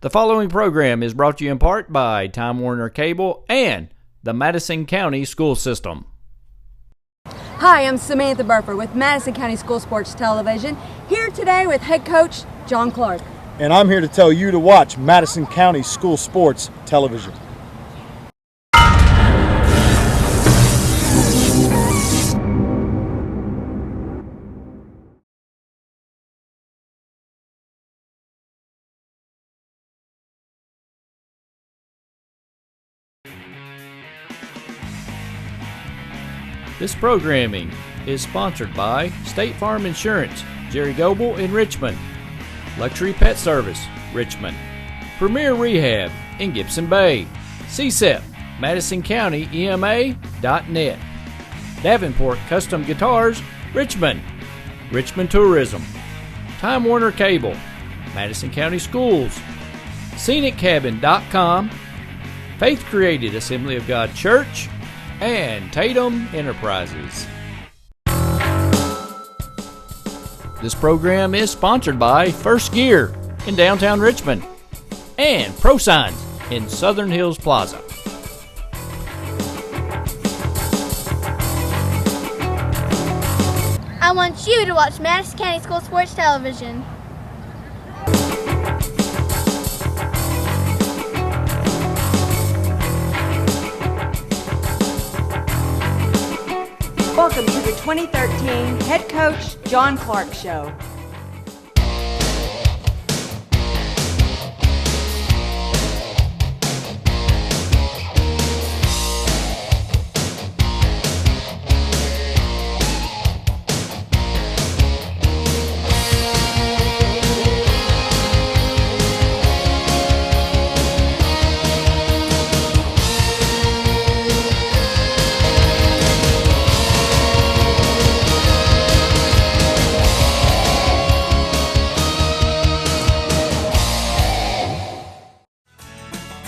The following program is brought to you in part by Time Warner Cable and the Madison County School System. Hi, I'm Samantha Burford with Madison County School Sports Television, here today with head coach John Clark. And I'm here to tell you to watch Madison County School Sports Television. This programming is sponsored by State Farm Insurance, Jerry Goebel in Richmond, Luxury Pet Service, Richmond, Premier Rehab in Gibson Bay, CSEP, MadisonCountyEMA.net, Davenport Custom Guitars, Richmond, Richmond Tourism, Time Warner Cable, Madison County Schools, ScenicCabin.com, Faith Created Assembly of God Church, and Tatum Enterprises. This program is sponsored by First Gear in downtown Richmond and ProSigns in Southern Hills Plaza. I want you to watch Madison County School Sports Television. Welcome to the 2013 Head Coach John Clark Show.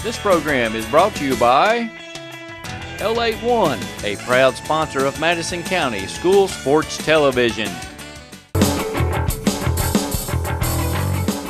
This program is brought to you by L81, a proud sponsor of Madison County School Sports Television.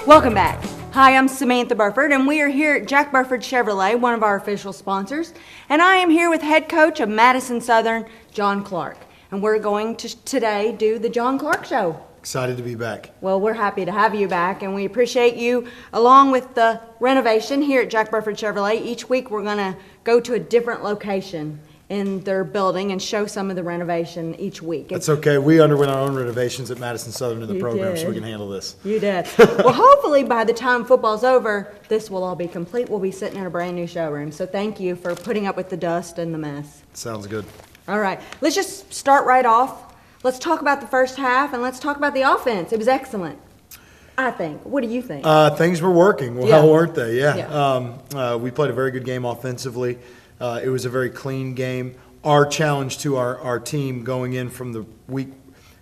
Welcome back. Hi, I'm Samantha Burford, and we are here at Jack Burford Chevrolet, one of our official sponsors, and I am here with head coach of Madison Southern, John Clark, and we're going to today do the John Clark Show. Excited to be back. Well, we're happy to have you back, and we appreciate you along with the renovation here at Jack Burford Chevrolet. Each week we're going to go to a different location in their building and show some of the renovation each week. That's okay. We underwent our own renovations at Madison Southern in the You program, did. so we can handle this. You did. Well, hopefully by the time football's over, this will all be complete. We'll be sitting in a brand new showroom. So thank you for putting up with the dust and the mess. Sounds good. All right. Let's just start right off. Let's talk about the first half, and let's talk about the offense. It was excellent, I think. What do you think? Things were working well, Yeah. weren't they? Yeah. Yeah. We played a very good game offensively. It was a very clean game. Our challenge to our team going in from the week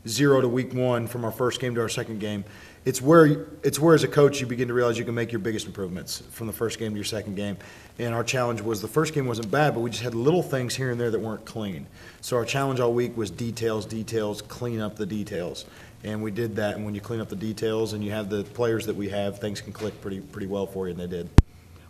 0 to week 1, from our first game to our second game, it's where as a coach you begin to realize you can make your biggest improvements from the first game to your second game. And our challenge was the first game wasn't bad, but we just had little things here and there that weren't clean. So our challenge all week was details, clean up the details. And we did that, and when you clean up the details and you have the players that we have, things can click pretty well for you, and they did.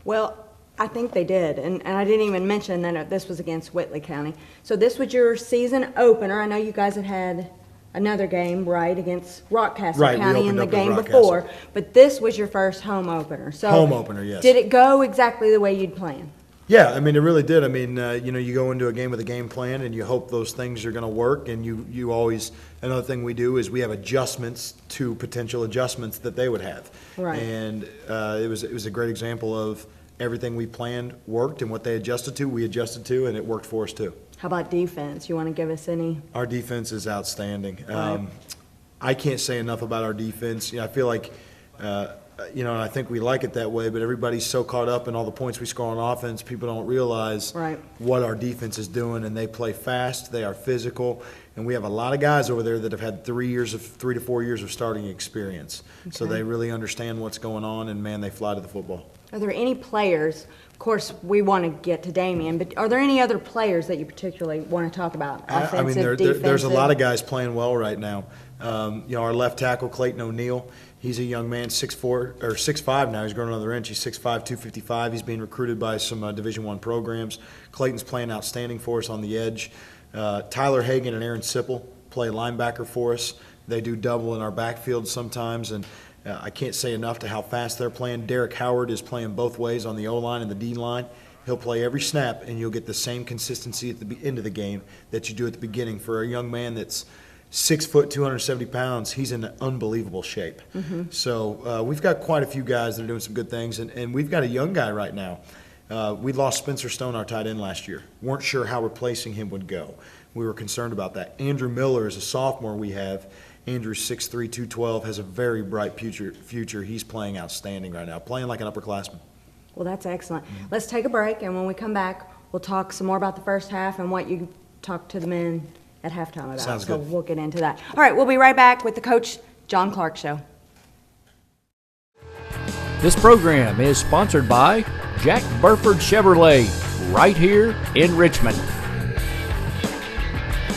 Well, I think they did, and I didn't even mention that this was against Whitley County. So this was your season opener. I know you guys had another game, right, against Rockcastle Right, we County in opened the up game with before, Rockcastle. but this was your first home opener. So Home opener, yes. Did it go exactly the way you'd planned? Yeah, I mean, it really did. I mean, you go into a game with a game plan, and you hope those things are going to work. And you always, another thing we do is we have adjustments to potential adjustments that they would have. Right. And it was a great example of everything we planned worked, and what they adjusted to, we adjusted to, and it worked for us too. How about defense? You want to give us any? Our defense is outstanding. Right. I can't say enough about our defense. I feel like. And I think we like it that way, but everybody's so caught up in all the points we score on offense, people don't realize what our defense is doing, and they play fast, they are physical, and we have a lot of guys over there that have had 3 to 4 years of starting experience. Okay. So they really understand what's going on, and, man, they fly to the football. Are there any players, of course, we want to get to Damien, but are there any other players that you particularly want to talk about? Offensive, there's a lot of guys playing well right now. Our left tackle, Clayton O'Neill, He's a young man, 6'4", or 6'5" now. He's grown another inch. He's 6'5", 255. He's being recruited by some Division I programs. Clayton's playing outstanding for us on the edge. Tyler Hagan and Aaron Sipple play linebacker for us. They do double in our backfield sometimes, and I can't say enough to how fast they're playing. Derek Howard is playing both ways on the O-line and the D-line. He'll play every snap, and you'll get the same consistency at the end of the game that you do at the beginning. For a young man that's 6 foot, 270 pounds, he's in unbelievable shape. So we've got quite a few guys that are doing some good things, and we've got a young guy right now. We lost Spencer Stone, our tight end, last year. Weren't sure how replacing him would go. We were concerned about that. Andrew Miller is a sophomore we have. Andrew's 6'3", 212, has a very bright future. He's playing outstanding right now, playing like an upperclassman. Well, that's excellent. Let's take a break, and when we come back, we'll talk some more about the first half and what you talked to the men at halftime about. Sounds so good. We'll get into that. All right, we'll be right back with the Coach John Clark Show. This program is sponsored by Jack Burford Chevrolet, right here in Richmond.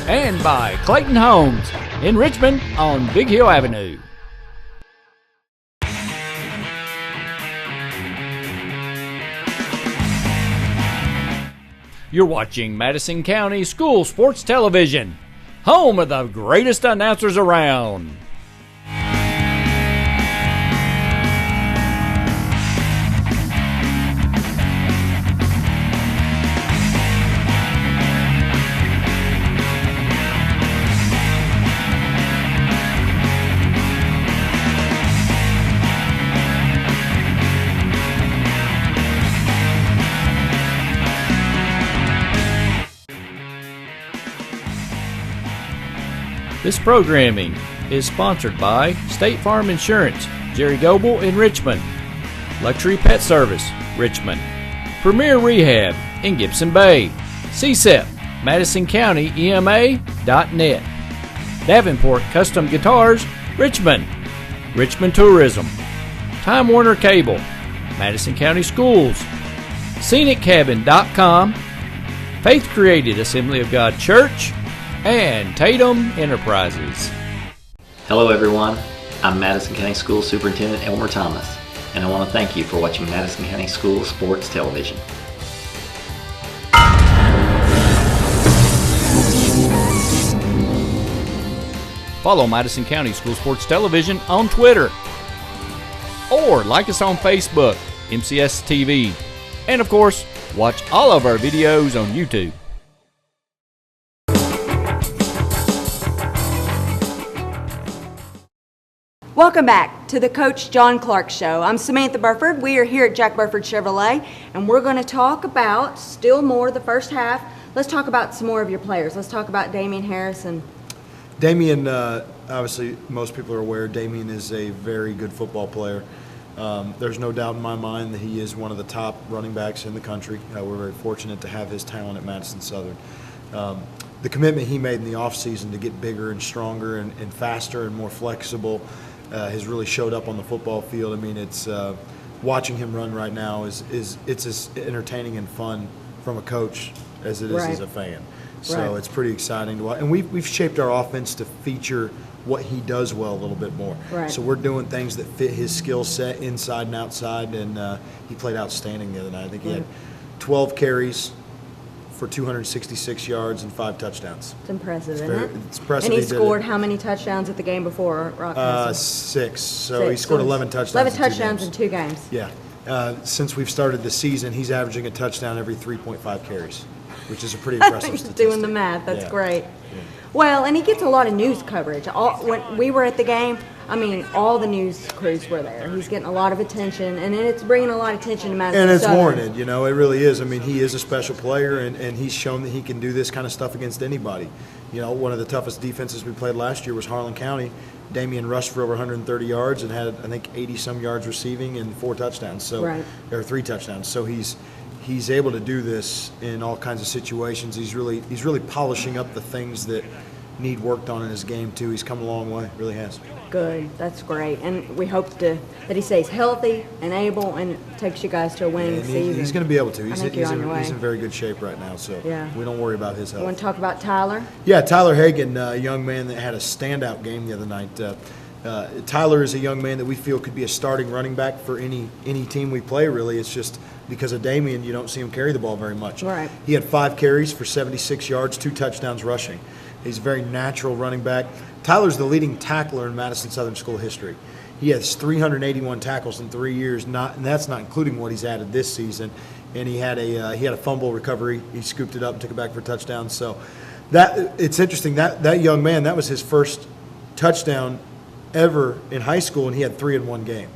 And by Clayton Homes in Richmond on Big Hill Avenue. You're watching Madison County School Sports Television, home of the greatest announcers around. This programming is sponsored by State Farm Insurance, Jerry Goble in Richmond, Luxury Pet Service, Richmond, Premier Rehab in Gibson Bay, CSEP, Madison County EMA.net, Davenport Custom Guitars, Richmond, Richmond Tourism, Time Warner Cable, Madison County Schools, ScenicCabin.com, Faith Created Assembly of God Church, and Tatum Enterprises. Hello everyone, I'm Madison County School Superintendent Elmer Thomas, and I want to thank you for watching Madison County School Sports Television. Follow Madison County School Sports Television on Twitter, or like us on Facebook, MCS TV, and of course, watch all of our videos on YouTube. Welcome back to the Coach John Clark Show. I'm Samantha Burford. We are here at Jack Burford Chevrolet, and we're going to talk about still more the first half. Let's talk about some more of your players. Let's talk about Damian Harrison. Damian, obviously, most people are aware, Damian is a very good football player. There's no doubt in my mind that he is one of the top running backs in the country. We're very fortunate to have his talent at Madison Southern. The commitment he made in the offseason to get bigger and stronger and faster and more flexible has really showed up on the football field. I mean, it's watching him run right now it's as entertaining and fun from a coach as it is as a fan. So it's pretty exciting to watch. And we've shaped our offense to feature what he does well a little bit more. So we're doing things that fit his skill set inside and outside, and he played outstanding the other night. I think he had 12 carries for 266 yards and 5 touchdowns. It's impressive, isn't it? It's impressive. And he scored how many touchdowns at the game before Rock Castle? 6. So he scored 11 touchdowns. 11 touchdowns in 2 games. Yeah. Since we've started the season, he's averaging a touchdown every 3.5 carries, which is a pretty impressive statistic. Doing the math, that's great. Yeah. Well, and he gets a lot of news coverage. When we were at the game, I mean, all the news crews were there. He's getting a lot of attention, and it's bringing a lot of attention to Madison. And it's Southern. warranted, you know, it really is. I mean, he is a special player, and he's shown that he can do this kind of stuff against anybody. You know, one of the toughest defenses we played last year was Harlan County. Damian rushed for over 130 yards and had, I think, 80-some yards receiving and 4 touchdowns. So, or 3 touchdowns. So he's able to do this in all kinds of situations. He's really polishing up the things that need worked on in his game too. He's come a long way, really has. Good, that's great, and we hope that he stays healthy and able and takes you guys to a winning season. He's going to be able to. He's in very good shape right now, so we don't worry about his health. You want to talk about Tyler? Yeah, Tyler Hagan, a young man that had a standout game the other night. Tyler is a young man that we feel could be a starting running back for any team we play, really. It's just because of Damian, you don't see him carry the ball very much. Right. He had 5 carries for 76 yards, 2 touchdowns rushing. He's a very natural running back. Tyler's the leading tackler in Madison Southern School history. He has 381 tackles in 3 years, and that's not including what he's added this season. And he had a fumble recovery. He scooped it up and took it back for a touchdown. So it's interesting. That young man, that was his first touchdown ever in high school, and he had 3 in one game.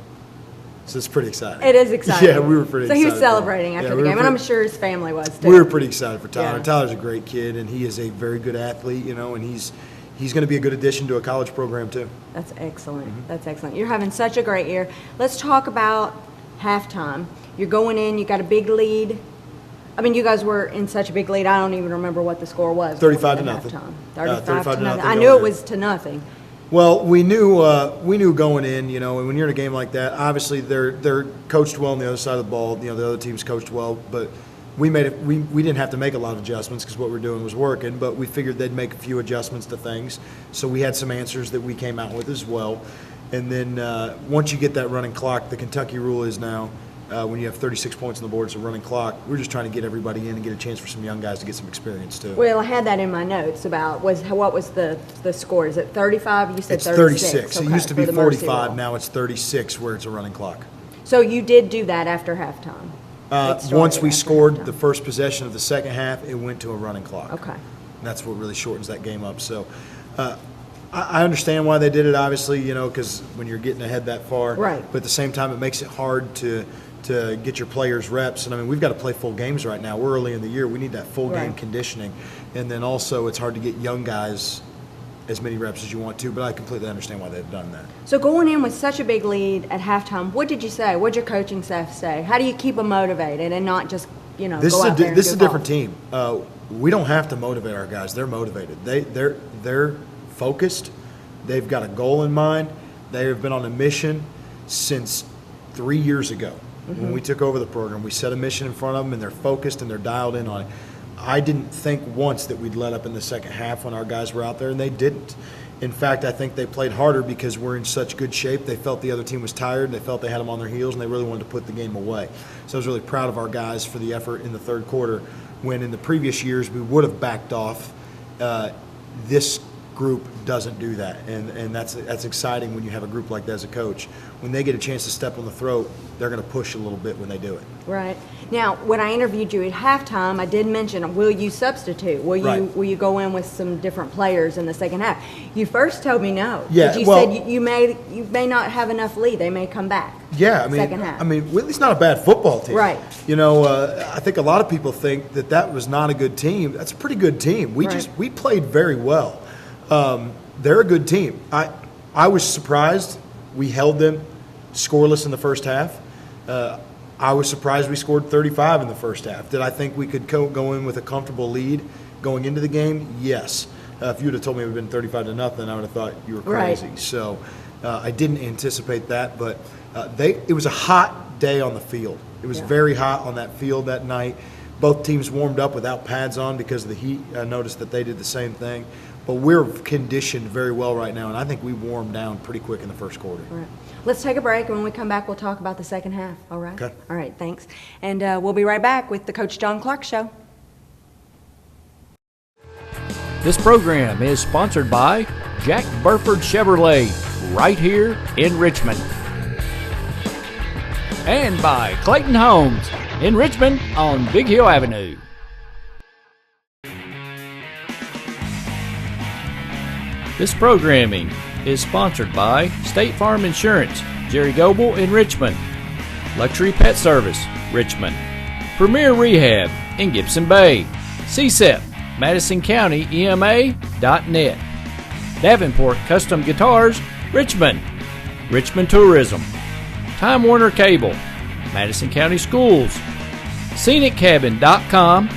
So it's pretty exciting. It is exciting. Yeah, we were pretty excited. So he was celebrating after the game, and I'm sure his family was too. We were pretty excited for Tyler. Yeah. Tyler's a great kid, and he is a very good athlete, and he's going to be a good addition to a college program too. That's excellent. That's excellent. You're having such a great year. Let's talk about halftime. You're going in, you got a big lead. I mean, you guys were in such a big lead, I don't even remember what the score was. 35 to nothing. Halftime. 35 to nothing. I knew it was to nothing. Well, we knew going in, and when you're in a game like that, obviously they're coached well on the other side of the ball. The other team's coached well, but we didn't have to make a lot of adjustments because what we were doing was working, but we figured they'd make a few adjustments to things. So we had some answers that we came out with as well. And then once you get that running clock, the Kentucky rule is now when you have 36 points on the board, it's a running clock. We're just trying to get everybody in and get a chance for some young guys to get some experience too. Well, I had that in my notes about what was the score? Is it 35? You said It's 36. It Okay, used to be for the Mercy 45. rule. Now it's 36 where it's a running clock. So you did do that after halftime? It started Once we after scored halftime. the first possession of the second half, it went to a running clock. Okay. And that's what really shortens that game up. So I understand why they did it, obviously, because when you're getting ahead that far. Right. But at the same time, it makes it hard to get your players reps. And, I mean, we've got to play full games right now. We're early in the year. We need that full game Right. conditioning. And then also it's hard to get young guys as many reps as you want to, but I completely understand why they've done that. So going in with such a big lead at halftime, what did you say? What did your coaching staff say? How do you keep them motivated and not just, go out there and This is a goof different off? team. We don't have to motivate our guys. They're motivated. They're focused. They've got a goal in mind. They have been on a mission since 3 years ago. When we took over the program, we set a mission in front of them, and they're focused and they're dialed in on it. I didn't think once that we'd let up in the second half when our guys were out there, and they didn't. In fact, I think they played harder because we're in such good shape. They felt the other team was tired. They felt they had them on their heels, and they really wanted to put the game away. So I was really proud of our guys for the effort in the third quarter, when in the previous years we would have backed off. This group doesn't do that, and that's exciting when you have a group like that as a coach. When they get a chance to step on the throat, they're going to push a little bit when they do it. Right. Now, when I interviewed you at halftime, I did mention, will you substitute? Will you go in with some different players in the second half? You first told me no. Yeah, But you well- said you may not have enough lead. They may come back. Yeah, I mean, second half. Whitley's not a bad football team. Right. I think a lot of people think that was not a good team. That's a pretty good team. We played very well. They're a good team. I was surprised we held them scoreless in the first half. I was surprised we scored 35 in the first half. Did I think we could go in with a comfortable lead going into the game? Yes. If you would have told me it would have been 35 to nothing, I would have thought you were crazy. Right. So I didn't anticipate that, but it was a hot day on the field. It was very hot on that field that night. Both teams warmed up without pads on because of the heat. I noticed that they did the same thing. But we're conditioned very well right now, and I think we warmed down pretty quick in the first quarter. All right. Let's take a break, and when we come back, we'll talk about the second half. All right? Okay. All right, thanks. And we'll be right back with the Coach John Clark Show. This program is sponsored by Jack Burford Chevrolet, right here in Richmond. And by Clayton Homes in Richmond on Big Hill Avenue. This programming is sponsored by State Farm Insurance, Jerry Goble in Richmond, Luxury Pet Service, Richmond, Premier Rehab in Gibson Bay, CSEP, Madison County EMA.net, Davenport Custom Guitars, Richmond, Richmond Tourism, Time Warner Cable, Madison County Schools, ScenicCabin.com,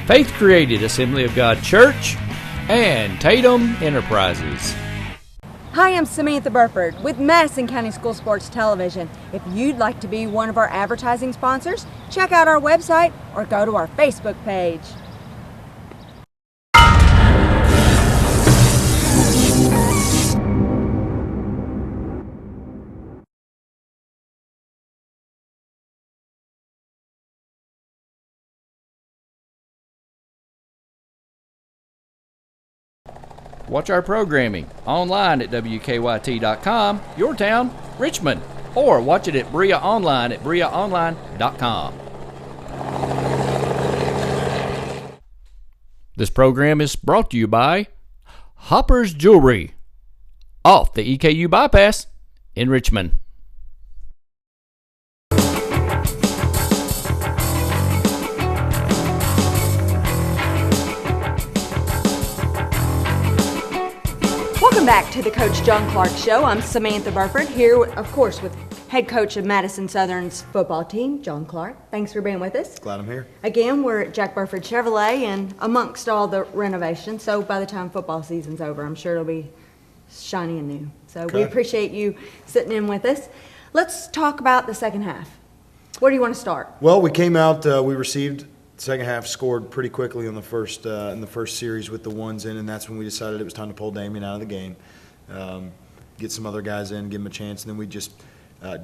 Faith Created Assembly of God Church, and Tatum Enterprises. Hi, I'm Samantha Burford with Madison County School Sports Television. If you'd like to be one of our advertising sponsors, check out our website or go to our Facebook page. Watch our programming online at WKYT.com, your town, Richmond, or watch it at Bria Online at BriaOnline.com. This program is brought to you by Hopper's Jewelry, off the EKU Bypass in Richmond. Welcome back to the Coach John Clark Show. I'm Samantha Burford here, of course, with head coach of Madison Southern's football team, John Clark. Thanks for being with us. Glad I'm here. Again, we're at Jack Burford Chevrolet and amongst all the renovations, so by the time football season's over, I'm sure it'll be shiny and new. So we appreciate you sitting in with us. Let's talk about the second half. Where do you want to start? Well, we came out, we received the second half, scored pretty quickly on the first in the first series with the ones in, and that's when we decided it was time to pull Damien out of the game, get some other guys in, give them a chance, and then we just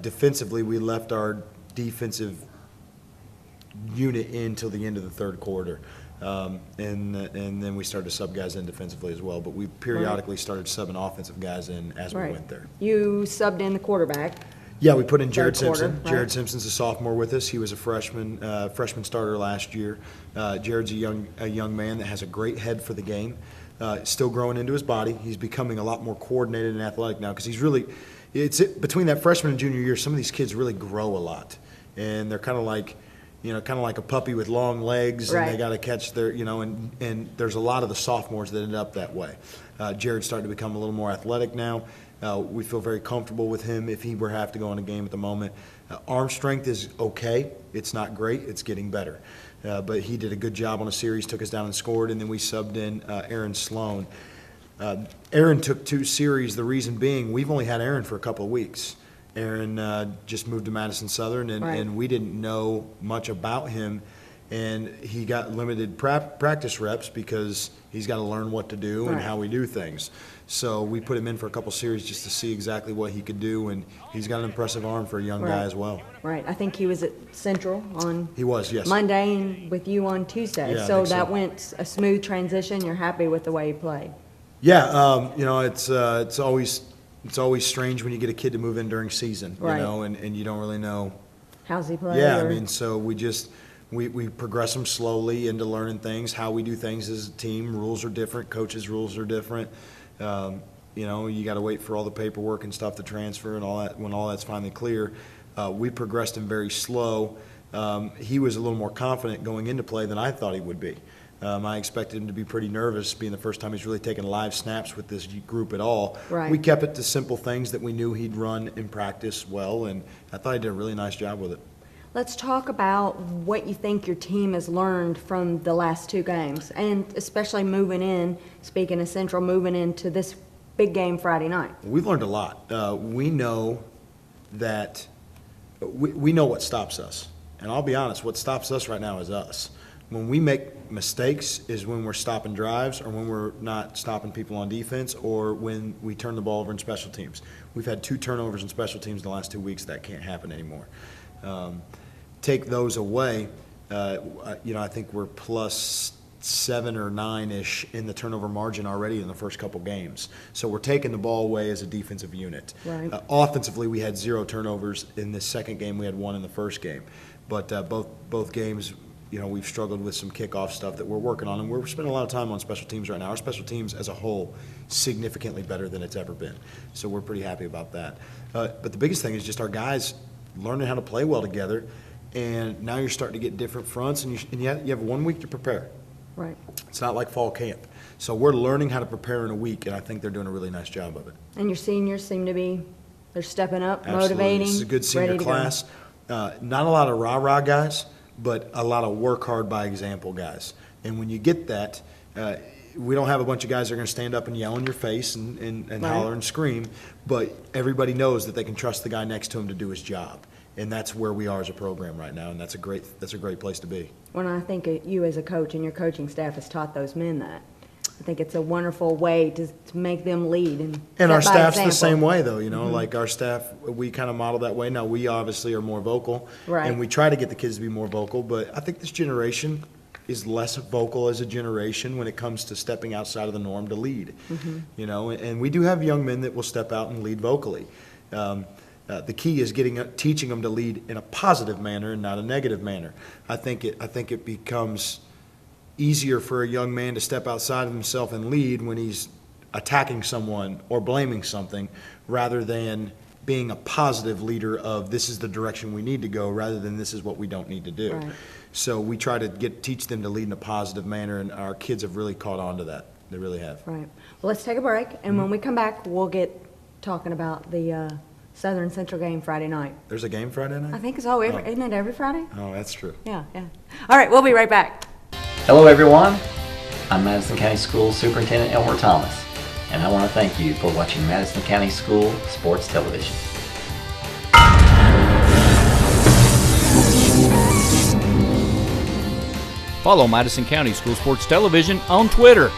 defensively we left our defensive unit in till the end of the third quarter, and then we started to sub guys in defensively as well. But we periodically started subbing offensive guys in as we went there. You subbed in the quarterback. Yeah, we put in Jared Third quarter, Simpson. right. Jared Simpson's a sophomore with us. He was a freshman starter last year. Jared's a young man that has a great head for the game. Still growing into his body. He's becoming a lot more coordinated and athletic now because he's really. Between that freshman and junior year, some of these kids really grow a lot, and they're kind of like a puppy with long legs, and they got to catch their, and there's a lot of the sophomores that end up that way. Jared's starting to become a little more athletic now. We feel very comfortable with him if he were to have to go in a game at the moment. Arm strength is okay. It's not great. It's getting better. But he did a good job on a series, took us down and scored, and then we subbed in Aaron Sloan. Aaron took 2 series, the reason being we've only had Aaron for a couple of weeks. Aaron just moved to Madison Southern, and we didn't know much about him, and he got limited practice reps because he's got to learn what to do and how we do things. So we put him in for a couple series just to see exactly what he could do, and he's got an impressive arm for a young guy as well. Right. I think he was at Central on Monday and with you on Tuesday. Yeah, so that went a smooth transition. You're happy with the way he played. Yeah, it's always strange when you get a kid to move in during season, and you don't really know. How's he play? Yeah, I mean, so we progress them slowly into learning things, how we do things as a team. Rules are different, coaches' rules are different. You got to wait for all the paperwork and stuff to transfer and all that. When all that's finally clear, we progressed him very slow. He was a little more confident going into play than I thought he would be. I expected him to be pretty nervous, being the first time he's really taken live snaps with this group at all. Right. We kept it to simple things that we knew he'd run in practice well, and I thought he did a really nice job with it. Let's talk about what you think your team has learned from the last 2 games, and especially moving in, speaking of Central, moving into this big game Friday night. We've learned a lot. We know that we know what stops us. And I'll be honest, what stops us right now is us. When we make mistakes is when we're stopping drives or when we're not stopping people on defense or when we turn the ball over in special teams. We've had 2 turnovers in special teams in the last 2 weeks. That can't happen anymore. Take those away, I think we're plus 7 or 9-ish in the turnover margin already in the first couple games. So we're taking the ball away as a defensive unit. Right. Offensively, we had 0 turnovers in this second game. We had 1 in the first game. But both games, we've struggled with some kickoff stuff that we're working on, and we're spending a lot of time on special teams right now. Our special teams as a whole, significantly better than it's ever been. So we're pretty happy about that. But the biggest thing is just our guys learning how to play well together, and now you're starting to get different fronts, and you have 1 week to prepare. Right. It's not like fall camp. So we're learning how to prepare in a week, and I think they're doing a really nice job of it. And your seniors seem to be, they're stepping up, Absolutely. motivating, This is a good senior ready to class. Not a lot of rah-rah guys, but a lot of work hard by example guys. And when you get that, we don't have a bunch of guys that are going to stand up and yell in your face and Right. holler and scream, but everybody knows that they can trust the guy next to him to do his job. And that's where we are as a program right now, and that's a great place to be. When I think you as a coach and your coaching staff has taught those men that. I think it's a wonderful way to make them lead. And our set by staff's the example. same way, though, like our staff, we kind of model that way. Now, we obviously are more vocal, Right. and we try to get the kids to be more vocal, but I think this generation, is less vocal as a generation when it comes to stepping outside of the norm to lead. You know, and we do have young men that will step out and lead vocally. The key is teaching them to lead in a positive manner and not a negative manner. I think it becomes easier for a young man to step outside of himself and lead when he's attacking someone or blaming something, rather than being a positive leader of this is the direction we need to go, rather than this is what we don't need to do. Right. So we try to teach them to lead in a positive manner, and our kids have really caught on to that. They really have. Right. Well, let's take a break, and when we come back, we'll get talking about the Southern Central game Friday night. There's a game Friday night? I think so. Isn't it every Friday? Oh, that's true. Yeah. All right, we'll be right back. Hello everyone, I'm Madison County Schools Superintendent Elmer Thomas, and I want to thank you for watching Madison County School Sports Television. Follow Madison County School Sports Television on Twitter,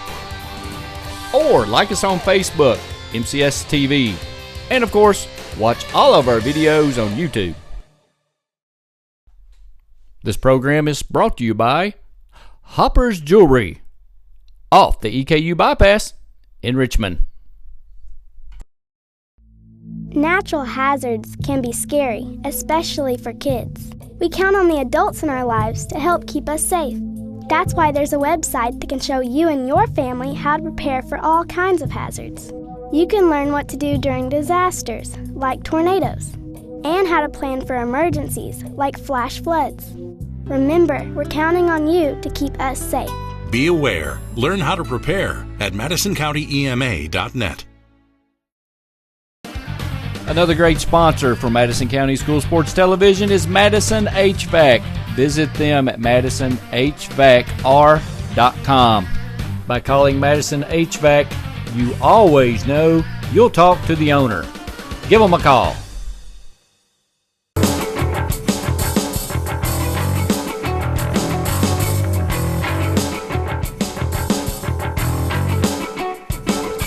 or like us on Facebook, MCS TV, and of course, watch all of our videos on YouTube. This program is brought to you by Hopper's Jewelry, off the EKU bypass in Richmond. Natural hazards can be scary, especially for kids. We count on the adults in our lives to help keep us safe. That's why there's a website that can show you and your family how to prepare for all kinds of hazards. You can learn what to do during disasters, like tornadoes, and how to plan for emergencies, like flash floods. Remember, we're counting on you to keep us safe. Be aware. Learn how to prepare at MadisonCountyEMA.net. Another great sponsor for Madison County School Sports Television is Madison HVAC. Visit them at MadisonHVACR.com. By calling Madison HVAC, you always know you'll talk to the owner. Give them a call.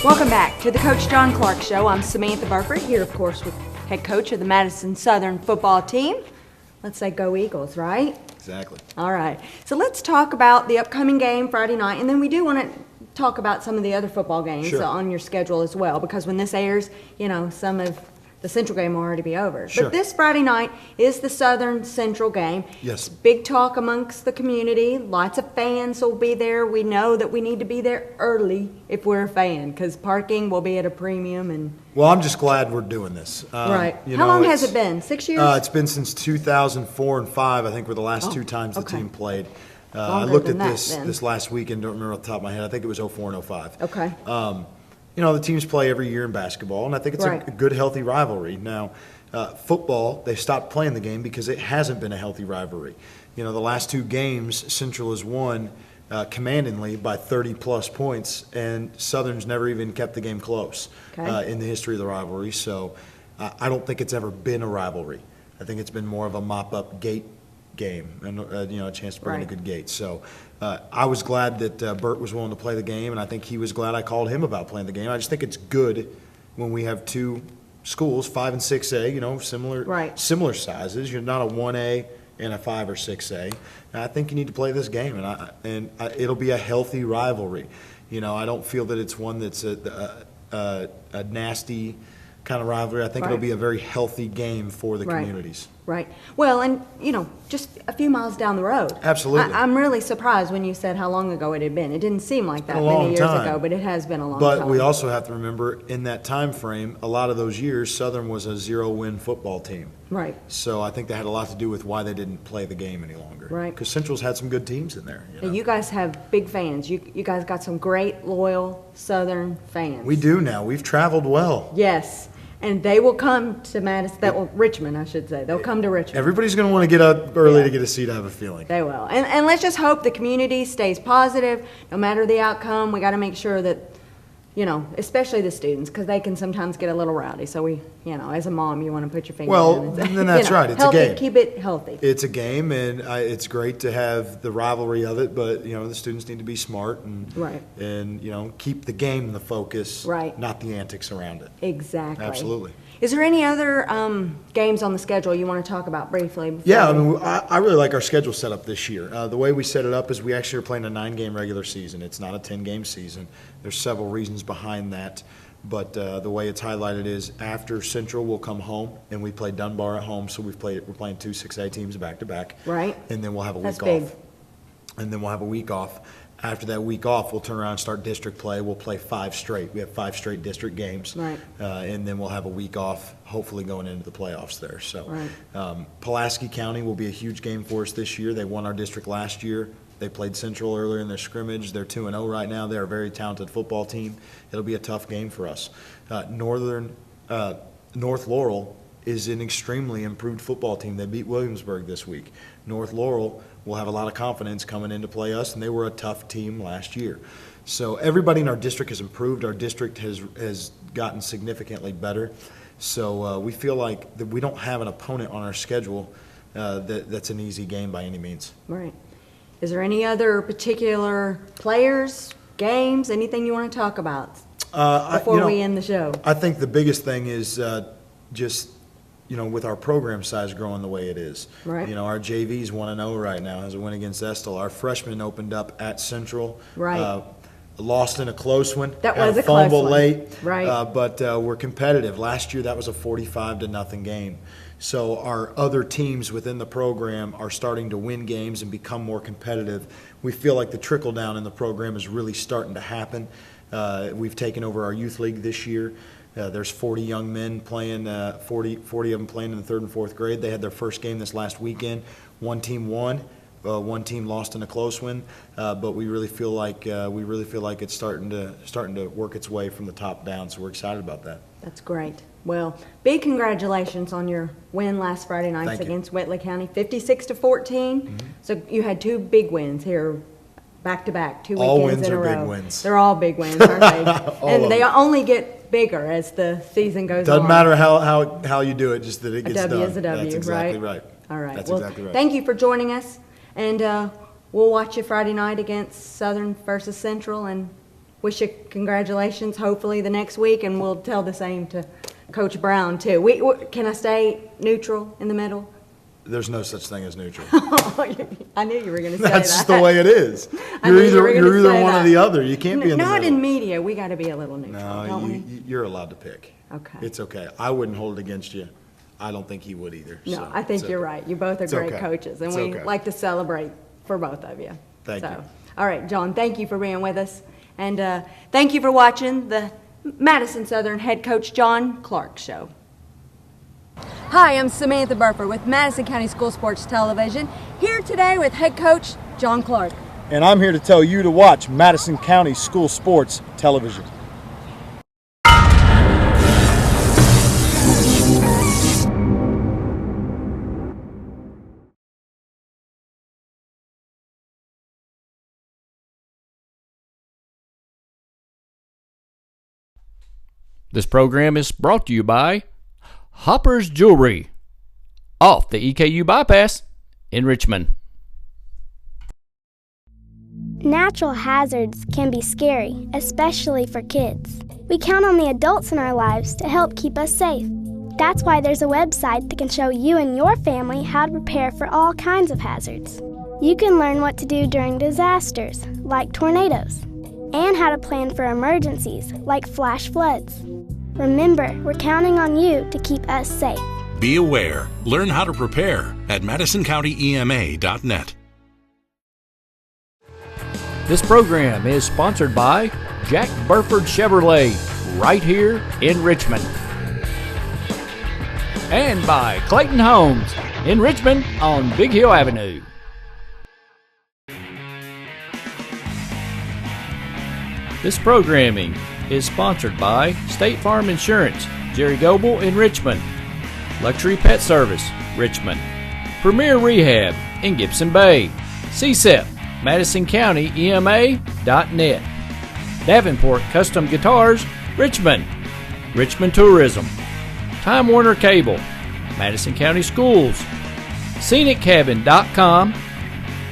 Welcome back to the Coach John Clark Show. I'm Samantha Burford, here, of course, with head coach of the Madison Southern football team. Let's say go Eagles, right? Exactly. All right. So let's talk about the upcoming game Friday night, and then we do want to talk about some of the other football games on your schedule as well, because when this airs, you know, some of the Central game will already be over. Sure. But this Friday night is the Southern Central game. Yes. Big talk amongst the community. Lots of fans will be there. We know that we need to be there early if we're a fan, because parking will be at a premium. And Well, I'm just glad we're doing this. right. How long has it been? 6 years? It's been since 2004 and 5, I think, were the last two times the okay. team played. I Longer looked than at that, this then. this last week and don't remember off the top of my head. I think it was 04 and 05. Okay. You know, the teams play every year in basketball, and I think it's Right. a good, healthy rivalry. Now, football, they stopped playing the game because it hasn't been a healthy rivalry. You know, the last two games, Central has won commandingly by 30-plus points, and Southern's never even kept the game close in the history of the rivalry. So I don't think it's ever been a rivalry. I think it's been more of a mop-up gate game and you know, a chance to bring in a Right. good gate. So I was glad that Bert was willing to play the game, and I think he was glad I called him about playing the game. I just think it's good when we have two schools, 5 and 6A, you know, similar sizes. You're not a 1A and a 5 or 6A. And I think you need to play this game, and it'll be a healthy rivalry. You know, I don't feel that it's one that's a nasty kind of rivalry. I think it'll be a very healthy game for the communities. Right. Well, and, you know, just a few miles down the road. Absolutely. I'm really surprised when you said how long ago it had been. It didn't seem like that a many long years time. ago, but it has been a long time. But we also have to remember, in that time frame, a lot of those years, Southern was a 0-win football team. Right. So I think that had a lot to do with why they didn't play the game any longer. Right. Because Central's had some good teams in there. You know? You guys have big fans. You guys got some great, loyal Southern fans. We do now. We've traveled well. Yes. And they will come to Madison, Richmond, I should say. They'll come to Richmond. Everybody's going to want to get up early to get a seat, I have a feeling. They will. And let's just hope the community stays positive. No matter the outcome, we got to make sure that, you know, especially the students, because they can sometimes get a little rowdy. So we, you know, as a mom, you want to put your finger Well, in and say, then that's you know, right. It's healthy, a game. Keep it healthy. It's a game, and it's great to have the rivalry of it, but, you know, the students need to be smart and you know, keep the game the focus, Right. not the antics around it. Exactly. Absolutely. Is there any other games on the schedule you want to talk about briefly? Yeah, I mean, I really like our schedule set up this year. The way we set it up is we actually are playing a 9-game regular season. It's not a 10-game season. There's several reasons behind that, but the way it's highlighted is after Central, we'll come home, and we play Dunbar at home, so we're playing 2 6A teams back-to-back. Right. And then we'll have a week That's off. big. And then we'll have a week off. After that week off, we'll turn around and start district play. We'll play 5 straight. We have 5 straight district games. Right. And then we'll have a week off, hopefully going into the playoffs there. So Right. Pulaski County will be a huge game for us this year. They won our district last year. They played Central earlier in their scrimmage. They're 2-0 right now. They're a very talented football team. It'll be a tough game for us. North Laurel is an extremely improved football team. They beat Williamsburg this week. North Laurel will have a lot of confidence coming in to play us, and they were a tough team last year. So everybody in our district has improved. Our district has gotten significantly better. So we feel like that we don't have an opponent on our schedule that's an easy game by any means. Right. Is there any other particular players, games, anything you want to talk about before we end the show? I think the biggest thing is just, with our program size growing the way it is. Right. Our JV's 1-0 right now, has a win against Estill. Our freshmen opened up at Central. Right. Lost in a close one. That had was a fumble close one. late. Right. But we're competitive. Last year, that was a 45-0 game. So our other teams within the program are starting to win games and become more competitive. We feel like the trickle down in the program is really starting to happen. We've taken over our youth league this year. There's 40 young men playing, 40 of them playing in the 3rd and 4th grade. They had their first game this last weekend. One team won. One team lost in a close one, but we really feel like it's starting to work its way from the top down. So we're excited about that. That's great. Well, big congratulations on your win last Friday night Thank you. against Whitley County, 56-14. Mm-hmm. So you had 2 big wins here, back to back, 2 All weekends wins in a are row. big wins. They're all big wins, aren't they? And they of them. only get bigger as the season goes on. Doesn't matter how you do it, just that it gets A W done. is a W, That's exactly right? right. All right. That's Well, exactly right. thank you for joining us, and we'll watch you Friday night against Southern versus Central, and wish you congratulations. Hopefully the next week, and we'll tell the same to Coach Brown too. Can I stay neutral in the middle? There's no such thing as neutral. I knew you were going to say that. That's just the way it is. I knew you were gonna You're either say one that. or the other. You can't be in the Not middle. in media. We got to be a little neutral, No, don't we? you're allowed to pick. Okay. It's okay. I wouldn't hold it against you. I don't think he would either. No, so I think it's you're okay. right. You both are It's great okay. coaches, and It's we okay. like to celebrate for both of you. Thank you. All right, John, thank you for being with us. And thank you for watching the Madison Southern head coach John Clark Show. Hi, I'm Samantha Burford with Madison County School Sports Television, here today with head coach John Clark. And I'm here to tell you to watch Madison County School Sports Television. This program is brought to you by Hopper's Jewelry, off the EKU bypass in Richmond. Natural hazards can be scary, especially for kids. We count on the adults in our lives to help keep us safe. That's why there's a website that can show you and your family how to prepare for all kinds of hazards. You can learn what to do during disasters, like tornadoes, and how to plan for emergencies, like flash floods. Remember, we're counting on you to keep us safe. Be aware. Learn how to prepare at MadisonCountyEMA.net. This program is sponsored by Jack Burford Chevrolet, right here in Richmond. And by Clayton Homes in Richmond on Big Hill Avenue. This programming is sponsored by State Farm Insurance, Jerry Goble in Richmond, Luxury Pet Service, Richmond, Premier Rehab in Gibson Bay, CSEP, MadisonCountyEMA.net, Davenport Custom Guitars, Richmond, Richmond Tourism, Time Warner Cable, Madison County Schools, ScenicCabin.com,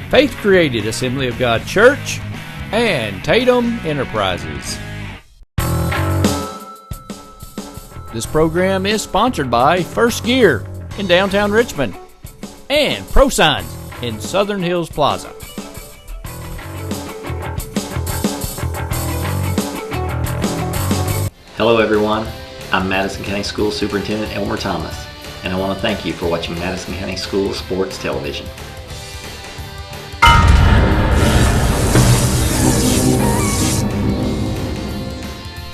Faith Created Assembly of God Church, and Tatum Enterprises. This program is sponsored by First Gear in downtown Richmond and Pro Signs in Southern Hills Plaza. Hello everyone, I'm Madison County School Superintendent Elmer Thomas, and I want to thank you for watching Madison County School Sports Television.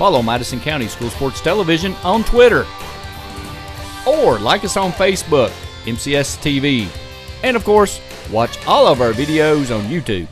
Follow Madison County School Sports Television on Twitter, or like us on Facebook, MCS TV, and of course, watch all of our videos on YouTube.